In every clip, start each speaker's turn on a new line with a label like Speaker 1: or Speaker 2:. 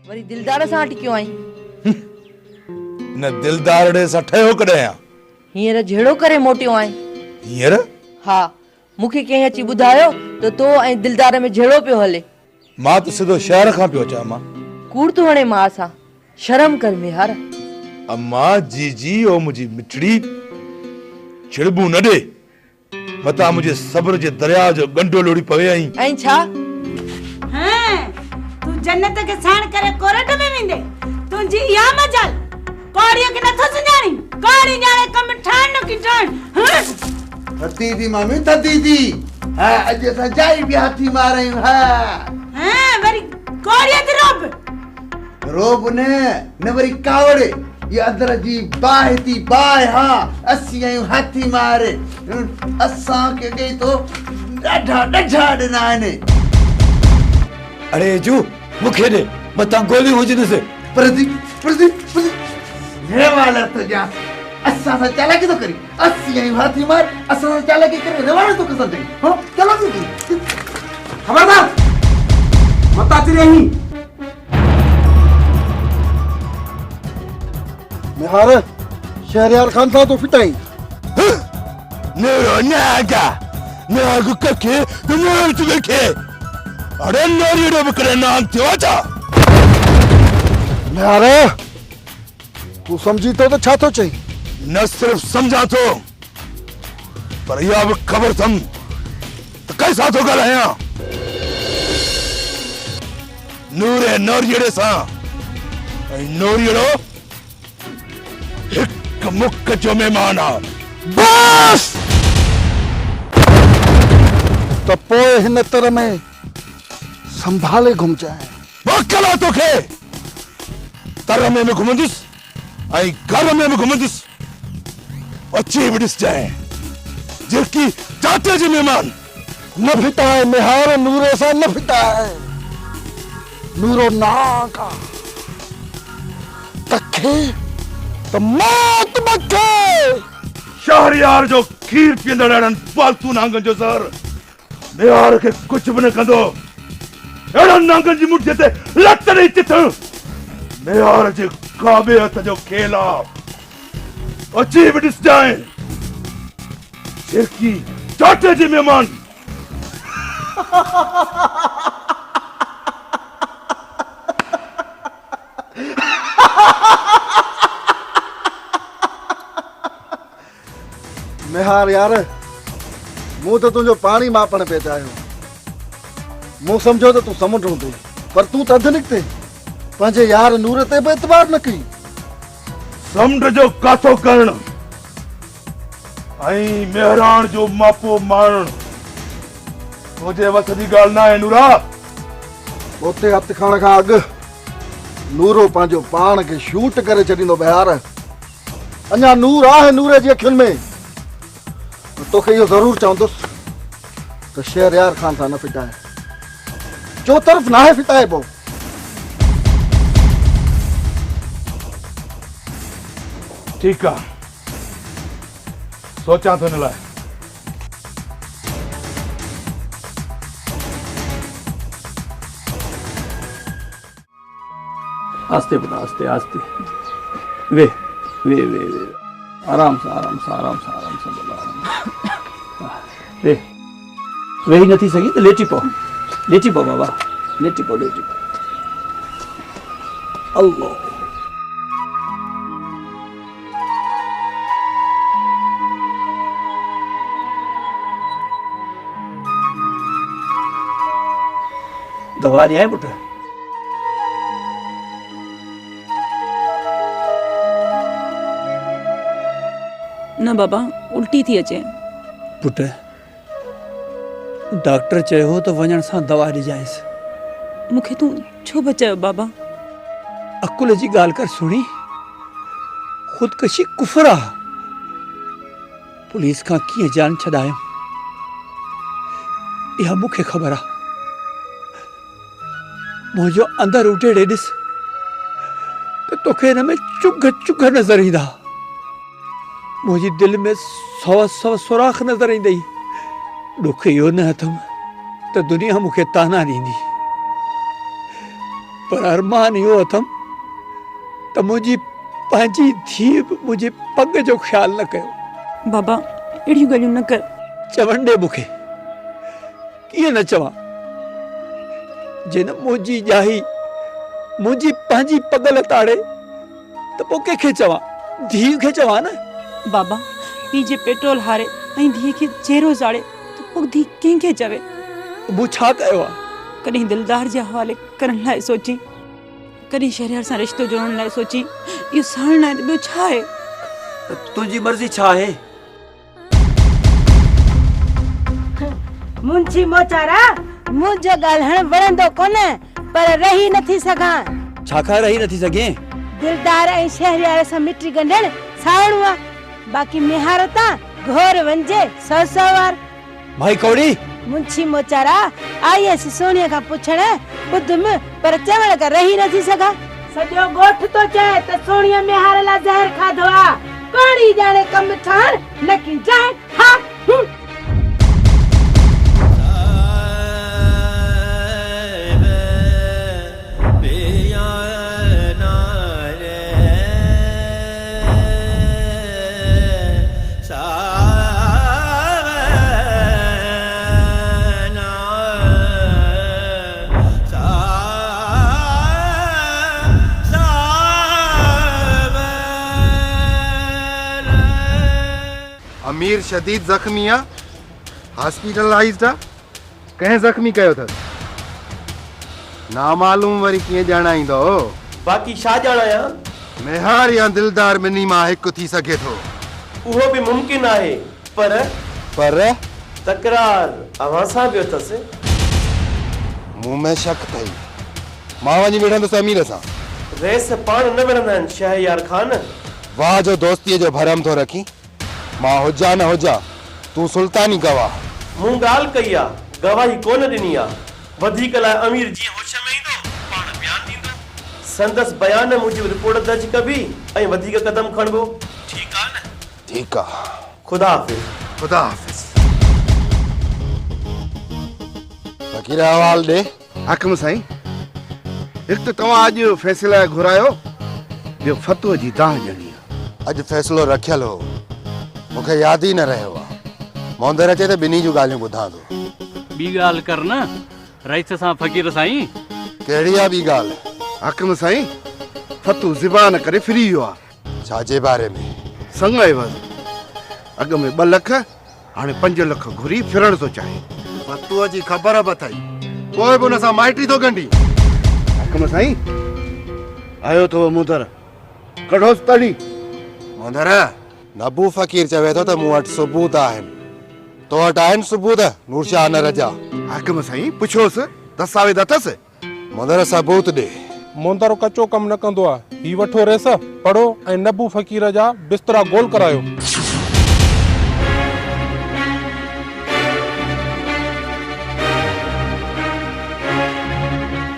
Speaker 1: वरी दिलदार सां हटी क्यों आई?
Speaker 2: न दिलदार ॾे सां ठहियो कॾहिं आ?
Speaker 1: हींअर जहिड़ो करे मोटियो आई?
Speaker 2: हींअर?
Speaker 1: हा, मूंखे कंहिं अची ॿुधायो त तो ऐं दिलदार में जहिड़ो पियो हले।
Speaker 2: मां त सिधो शहर खां पियो अचां। मां
Speaker 1: कूड़ तूं हणे मां सां, शर्म कर मेहार।
Speaker 2: अम्मा जी ओ मुंहिंजी मिठड़ी छिड़बू न ॾे, मतां मुंहिंजे सब्र जे दरिया जो गंडो लोड़ी पवे आई।
Speaker 1: ऐं छा?
Speaker 3: हां, तू जन्नत के साण करे कोरट में वेंदे? तुंहिंजी इहा मजाल कौड़ीअ खे नथो सुञाणी? कौड़ी ॼाणे कम ठाण न की ठाण।
Speaker 4: थती थी मामी, थती थी। हा, अॼु असां जाई बि हाथी मारायूं। हा
Speaker 3: हां, वरी कौड़ीअ ते
Speaker 4: रोब न वरी कावड़े। ये अंदर जी बाह थी बाह। हाँ, असी आयूं हाथी मारे। असां के गई तो ॾाढा ॾिना आहिनि।
Speaker 5: अरे जू मूंखे ॾे, मतां गोली हुजनि से।
Speaker 4: प्रदीप हे वाला तो जा असां सां चालाकी तो करी। असी आयूं हाथी मार, असां सां चालाकी करे रवाना तो कसम दे। हां, चालाकी करी। खबरदार मता तेरे ही
Speaker 6: मेहार शहरयार खान था तो फिटाई
Speaker 2: नेरो नागा नागु कखे नेरो तुके। अरे नोरियो बकरे नाम थियो छा?
Speaker 6: मेहार तू समझी तो छा तो चई?
Speaker 2: न सिर्फ समझा तो, पर यह भी खबर थम तो कैसा तो ॻाल्हायां। नूरे नोरियो सा नोरियो एक मुख जो मेहमान आ।
Speaker 6: बस तो पोए हिन तरह में संभाले घुम जाए।
Speaker 2: बकला तोखे तर में घुमंदुस आई घर में घुमंदुस। अची भी ॾिस जाए जेकी चाचे जी मेहमान
Speaker 6: न फिटाए। मेहार नूरे सा न फिटाए। नूरो नागा तखे तो मौत बखे।
Speaker 2: शहरयार जो खीर पींदड़ अड़न फालतू नांगन जो ज़हर मेहार के कुछ भी न कंदो। अड़न नांगन जी मुठ्ठी ते लत नहीं चिथ। मेहार जे काबिलियत जो खेल आ। अची भी ॾिस जाए जेकी चाचे जी मेहमान।
Speaker 6: मेहार यार मूं तो तुझो पानी मापण पे चाहियो। मूं समझो तो तू समुंड हूंदो, पर तू त अधु निकिते पंहिंजे यार नूर ते बि एतबार न कई।
Speaker 2: समुंड जो काथो करण आई मेहरान जो मापो मारण तुझे वस जी ॻाल्हि न आहे नूरा।
Speaker 6: उते हथ खण खां अॻु नूरो पंहिंजो पाण खे शूट करे छॾींदो। मेहार अञा नूर आहे नूर जी अखियुनि में। तोखे इहो ज़रूर चवंदुसि त शहरयार खान सां न फिटाए। चो तरफ़ नाहे फिटाइबो।
Speaker 2: ठीक है, सोचा तो न लाए।
Speaker 5: आस्ते पुत्र आस्ते आस्ते। वे वे वे वे आराम से आराम से आराम से आराम से बोलो आराम। वे वे ही नहीं सकी तो लेटी पो बाबा लेटी पो अल्लाह। दवा नहीं है पुत्र?
Speaker 7: न बाबा उल्टी थी अचे।
Speaker 5: पुत्र डॉक्टर चयो तो वञण सां दवा ॾिजांइसि।
Speaker 7: मूंखे तूं छो बचायो बाबा?
Speaker 5: अकुल जी ॻाल्हि कर सुणी। ख़ुदकशी कुफर आ। पुलिस खां कीअं जान छॾायो इहा मूंखे ख़बर आ। मुंहिंजो अंदरि उटेड़े ॾिस त तोखे हिन में चुग चुग नज़र ईंदा। मुंहिंजी दिलि में सौ सौ सुराख नज़र ईंदई। ॾुख इहो न अथमि त दुनिया मूंखे ताना ॾींदी। पर अरमान इहो अथमि त मुंहिंजी पंहिंजी धीउ बि मुंहिंजे पग जो ख़्यालु न कयो।
Speaker 7: बाबा अहिड़ियूं ॻाल्हियूं न कर।
Speaker 5: चवण ॾे मूंखे, कीअं न चवां? जिन मुंहिंजी ॼाही मुंहिंजी पंहिंजी पग लताड़े त पोइ कंहिंखे चवां? धीउ खे चवां न।
Speaker 7: बाबा पीउ जे पेट्रोल हारे ऐं धीउ खे चेहरो ज़ाड़े त पोइ धीउ कंहिंखे चवे?
Speaker 5: मूं छा कयो आहे?
Speaker 7: कॾहिं दिलदार जे हवाले करण लाइ सोची, कॾहिं शहरियार सां रिश्तो जोड़ण लाइ सोची। इहो साण आहे त ॿियो छा आहे?
Speaker 5: तुंहिंजी मर्ज़ी छा आहे?
Speaker 3: मुंशी मोचारा, मुंहिंजो ॻाल्हाइण वणंदो कोन्हे, पर रही नथी सघां।
Speaker 5: छाकाणि रही नथी सघें?
Speaker 3: दिलदार ऐं शहरियार सां मिटी ॻंढण सावणो आहे, बाक़ी मिहारत घोर वंजे 100 वार।
Speaker 5: भाई कौड़ी,
Speaker 3: मुंशी मोचारा आई असी सोनिया खां पुछण ॿुधमि, पर चवण खां रही नथी सघां। सॼो ॻोठ तो चए त सोनिया मिहार लाइ ज़हर खाधो आहे। कौड़ी ॼाणे कम ठहण न की जाए। हा
Speaker 8: अमीर शदीद ज़ख्मी आहे, हॉस्पिटलाइज्ड आहे। कंहिं ज़ख्मी कयो अथसि? नामालूम वरी कीअं ॼाणाईंदो?
Speaker 9: बाक़ी छा ॼाणायां?
Speaker 8: मेहार या दिलदार ॿिन्ही मां हिकु थी सघे थो।
Speaker 9: उहो बि मुमकिन आहे, पर तकरार अव्हां सां बि अथसि।
Speaker 8: मूं में शक अथई। मां वञी विढ़ंदुसि अमीर सां।
Speaker 9: रेस पाण न विढ़ंदा आहिनि शहरयार खान।
Speaker 8: वाह जो दोस्तीअ जो भरम थो रखी। मां हुजा न हुजा, तूं सुल्तानी गवाह।
Speaker 9: मूं ॻाल्हि कई आहे, गवाही कोन ॾिनी आहे। वधीक लाइ अमीर जीअं होश में ईंदो पाण बयान ॾींदो। संदसि बयान मूजिब रिपोर्ट दर्ज कबी ऐं वधीक कदम खणबो। ठीकु आहे न?
Speaker 8: ठीकु आहे।
Speaker 9: खुदा हाफ़िज़।
Speaker 8: खुदा हाफ़िज़। फ़कीर हवाल ॾे।
Speaker 6: हकम साईं, हिकु त तव्हां अॼु फ़ैसिला घुरायो, ॿियो फतूअ जी दाह ॼणी आहे।
Speaker 8: अॼु फ़ैसिलो रखियल हो, मूंखे यादि ई न रहियो आहे। मोंदर अचे त ॿिन्ही जूं ॻाल्हियूं ॿुधां थो।
Speaker 10: ॿी ॻाल्हि कर न रईस सां फ़कीर साईं।
Speaker 8: कहिड़ी आहे ॿी ॻाल्हि?
Speaker 6: हकम साईं, फतू ज़िबान करे फ्री वियो आहे।
Speaker 8: छाजे बारे में?
Speaker 6: संग एवज़ अॻ में 2 लख, हाणे 5 लख घुरी फिरण थो चाहे।
Speaker 8: फतूअ जी ख़बर बि अथई, पोइ बि हुन सां माइटी थो गंढी।
Speaker 6: हकम साईं, आयो तो मुदर, कढोसि तड़ी।
Speaker 8: मोंदर, नबू फ़कीर चवे थो त मूं वटि सबूत आहिनि। तो वटि आहिनि सबूत? नूरशाह न रजा।
Speaker 6: हकम साईं, पुछोसि, दस्तावेज़ अथसि?
Speaker 8: मोंदर सबूत ॾे।
Speaker 11: मोंदर कचो कम न कंदो आहे। ही वठो रेस, पढ़ो ऐं नबू फ़कीर जा बिस्तरा गोल करायो।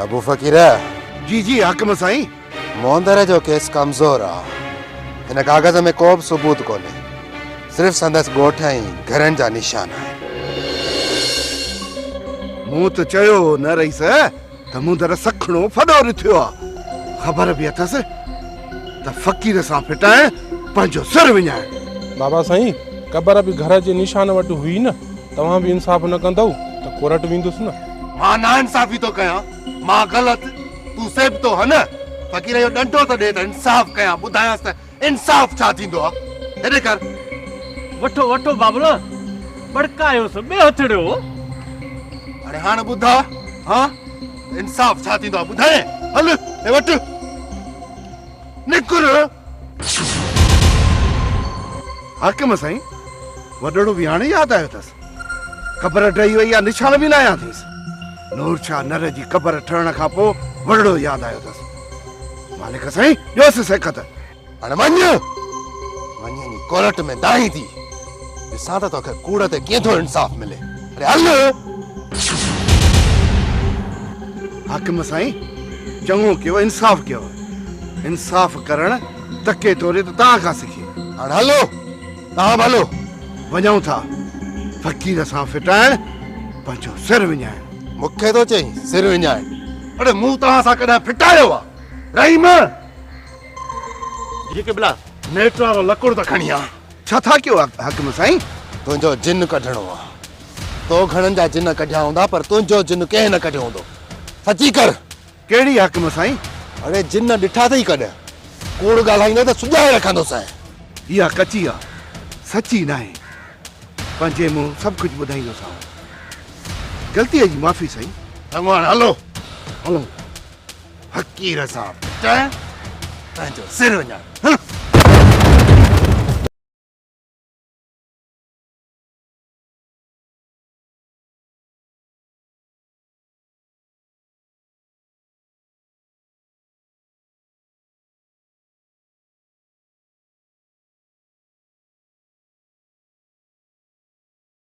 Speaker 8: नबू फ़कीर।
Speaker 6: जी जी हकम साईं।
Speaker 8: मोंदर जो केस कमज़ोर आहे। हिन कागज़ में को बि सबूत कोन्हे, सिर्फ़ संदसि ॻोठ ऐं घरनि जा निशान आहिनि।
Speaker 6: मूं त चयो न रईस त मुंदर सखणो फॾो रिथियो आहे। ख़बर बि अथसि त फ़कीर सां फिटाए पंहिंजो सिर विञाए।
Speaker 11: बाबा साईं, क़बर बि घर जे निशान वटि हुई न। तव्हां बि इंसाफ़ न कंदव त कोर्ट वेंदुसि न।
Speaker 8: मां ना इंसाफ़ी थो कयां, मां ग़लति, तूं सेब तो ह न। फ़कीर जो डंडो त ॾे त इंसाफ़ कयां, ॿुधायांसि त इंसाफ़ छा थींदो आहे। हेॾे कर।
Speaker 10: वठो वठो बाबल, बड़कायोसि ॿिए हथड़ियो।
Speaker 8: हाणे ॿुधा, हाँ इंसाफ़ छा थींदो आहे ॿुधाए। हल हे वठ निकुर।
Speaker 6: हाकिम साईं, वॾड़ो बि हाणे यादि आयो अथसि। क़बर ठही वई आहे, निशान बि लाया अथसि। नूरशाह नर जी क़बर ठहण खां पोइ वॾड़ो यादि आयो अथसि। मालिक साईं, ॾियोसि सेखत।
Speaker 8: हाणे वञ कोर्ट में दाही थी, ॾिसां त तोखे कूड़ ते कीअं थो इंसाफ़ मिले। अरे हल।
Speaker 6: हाकिम साईं, चङो कयो, इंसाफ़ कयो। इंसाफ़ करण धके तोरे त तव्हां खां सिखी।
Speaker 8: हाणे हलो, तव्हां बि हलो।
Speaker 6: वञूं था फ़कीर सां फिटाइण, पंहिंजो सिर विञाइण।
Speaker 8: मूंखे थो चई सिर विञाइण? अरे मुंह तव्हां सां कॾहिं फिटायो आहे रहीम
Speaker 9: जी क़िबला
Speaker 8: नेट वारो लकुड़ त खणी आ
Speaker 4: छा था कयो हकम साईं?
Speaker 8: तुंहिंजो जिन कढणो आहे तो घणनि जा जिन कढिया हूंदा पर तुंहिंजो जिन कंहिं न कढियो हूंदो सची कर
Speaker 4: कहिड़ी हकम साईं?
Speaker 8: अरे जिन ॾिठा अथई कॾहिं कूड़ ॻाल्हाईंदे त सुॼाए रखंदोसि
Speaker 4: इहा कची आहे सची न आहे पंहिंजे मुंहुं सभु कुझु ॿुधाईंदोसांव ग़लतीअ जी माफ़ी साईं।
Speaker 8: भॻवान हलो हलो फ़क़ीर साहब पंहिंजो सिर वञा